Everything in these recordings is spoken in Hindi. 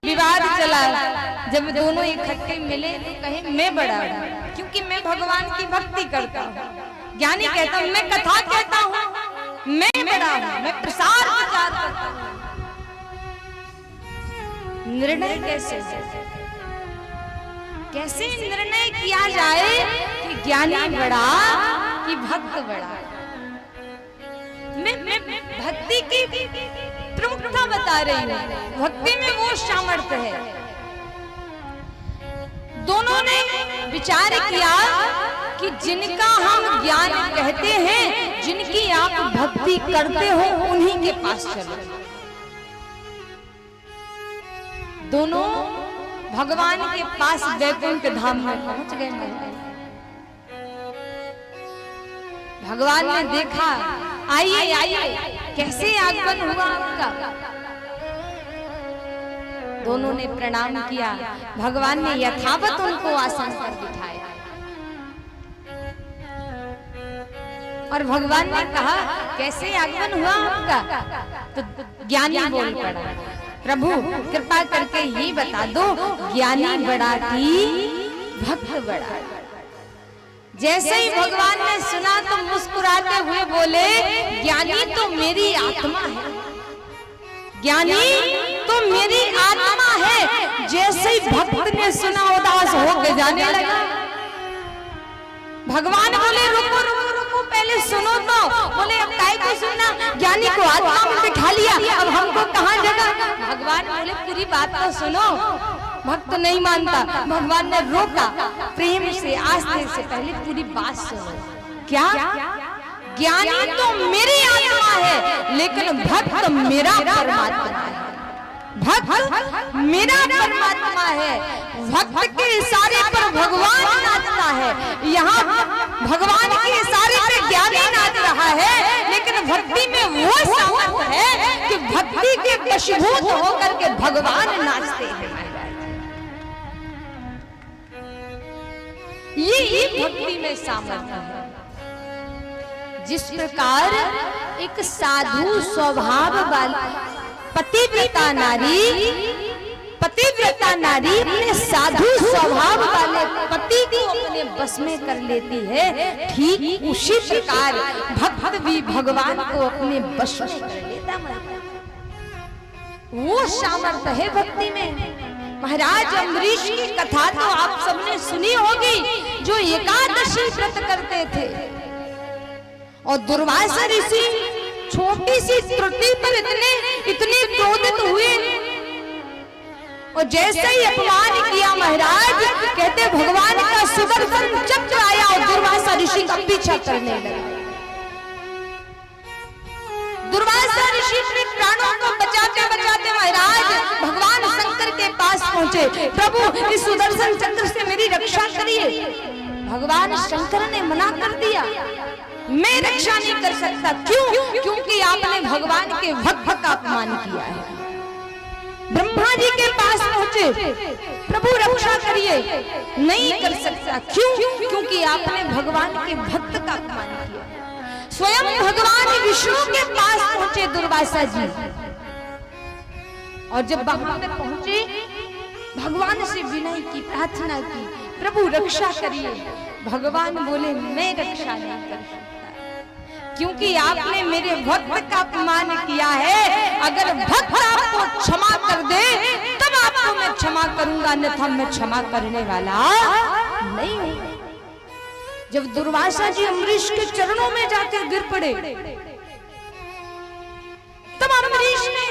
विवाद चला, जब दोनों इकट्ठे मिले तो कहे मैं बड़ा क्योंकि मैं भगवान की भक्ति करता हूँ। ज्ञानी कहता हूँ मैं कथा कहता हूँ, मैं बड़ा हूँ, मैं प्रसार प्रचार करता हूँ। निर्णय कैसे निर्णय किया जाए कि ज्ञानी बड़ा कि भक्त बड़ा? मैं भक्ति की प्रमुखता बता रही हूँ। भक्ति में वो सामर्थ्य है। दोनों ने विचार किया कि जिनका हम ज्ञान कहते हैं, जिनकी आप भक्ति करते हो, उन्हीं के पास चलो। दोनों भगवान के पास वैकुंठ धाम में पहुंच गए। भगवान ने देखा, आइए आइए, कैसे आगमन हुआ आपका? दोनों ने प्रणाम किया। भगवान ने यथावत उनको आसन पर बिठाया और भगवान ने कहा कैसे आगमन हुआ आपका? तो ज्ञानी बोल पड़ा, प्रभु कृपा करके ये बता दो, ज्ञानी बड़ा कि भक्त बड़ा? जैसे ही भगवान ने सुना तो मुस्कुराते हुए बोले, ज्ञानी तो मेरी आत्मा है, ज्ञानी तो मेरी आत्मा है। जैसे ही भक्त ने सुना उदास होकर जाने लगा। भगवान बोले रुको रुको रुको, पहले सुनो तो। बोले अब काय को सुनना, ज्ञानी को आत्मा में बिठा लिया, अब हमको कहाँ जगह? भगवान बोले पूरी बात तो सुनो। भक्त नहीं मानता। भगवान ने रोका, प्रेम से आस्थे से, पहले पूरी बात सुनो। क्या? ज्ञानी तो मेरी आत्मा है, लेकिन भक्त मेरा परमात्मा है। भक्त मेरा परमात्मा है। भक्त के इशारे पर भगवान नाचता है। यहाँ भगवान के इशारे पर ज्ञानी नाच रहा है, लेकिन भक्ति में वो सामर्थ्य है कि भक्ति के वशीभूत होकर के भगवान नाचते हैं। ये भक्ति में सामर्थ्य है। जिस प्रकार एक साधु स्वभाव वाला पतिव्रता नारी अपने साधु स्वभाव वाले पति को अपने बस में कर लेती है, ठीक उसी प्रकार भक्त भी भगवान को अपने बस में कर लेता। वो सामर्थ्य है भक्ति में। महाराज अम्बरीश की कथा तो आप सबने सुनी होगी, जो एकादशी व्रत करते थे और दुर्वासा ऋषि छोटी सी त्रुटि पर इतने क्रोधित हुए और जैसे ही अपमान किया महाराज, कहते भगवान का सुदर्शन चक्र आया और दुर्वासा ऋषि का पीछा करने लगा। दुर्वासा ऋषि अपने प्राणों को बचाते बचाते महाराज भगवान शंकर के पास पहुंचे। प्रभु इस सुदर्शन चक्र से मेरी रक्षा करिए। भगवान शंकर ने मना कर दिया, मैं रक्षा नहीं कर सकता। क्यों? क्योंकि आपने भगवान के भक्त का अपमान किया है। ब्रह्मा जी के पास पहुंचे, प्रभु रक्षा करिए, नहीं कर सकता। क्यों? क्योंकि आपने भगवान के भक्त का अपमान किया। स्वयं भगवान विष्णु के पास पहुंचे दुर्वासा जी, और जब वहां पे पहुंचे भगवान से विनय की प्रार्थना की, प्रभु रक्षा करिए। भगवान बोले मैं रक्षा नहीं कर सकता, क्योंकि आपने मेरे भक्त का अपमान किया है। अगर भक्त आपको क्षमा कर दे तब आपको मैं क्षमा करूंगा, अन्यथा मैं क्षमा करने वाला नहीं हूं। जब दुर्वासा जी अम्बरीश के चरणों में जाकर गिर पड़े, तब अम्बरीश ने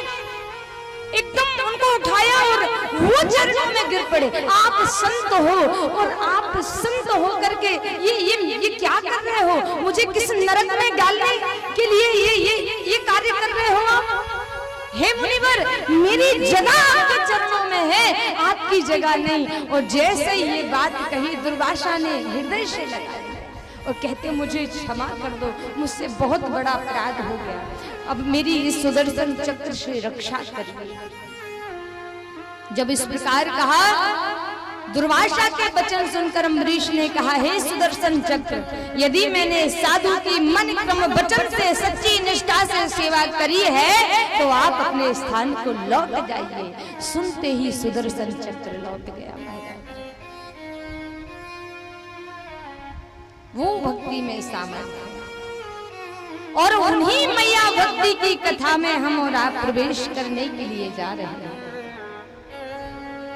एकदम उनको उठाया और वो चरणों में गिर पड़े। आप संत हो और आप संत हो करके ये क्या कर रहे हो? मुझे किस नरक में डालने के लिए ये कार्य कर रहे हो आप? हे मुनिवर, मेरी जगह आपके चरणों में है, आपकी जगह नहीं। और जैसे ये बात कही दुर्वासा ने हृदय से लगाया और कहते मुझे क्षमा कर दो, मुझसे बहुत बड़ा अपराध हो गया, अब मेरी इस सुदर्शन चक्र से रक्षा करिए। जब इस प्रकार कहा दुर्वासा के वचन सुनकर अम्बरीश ने कहा, हे सुदर्शन चक्र, यदि मैंने साधु की मन क्रम वचन से सच्ची निष्ठा से सेवा करी है तो आप अपने स्थान को लौट जाइए। सुनते ही सुदर्शन चक्र लौट गया। वो भक्ति में सामर्थ्य और उन्हीं मैया भक्ति की कथा में हम और आप प्रवेश करने के लिए जा रहे हैं।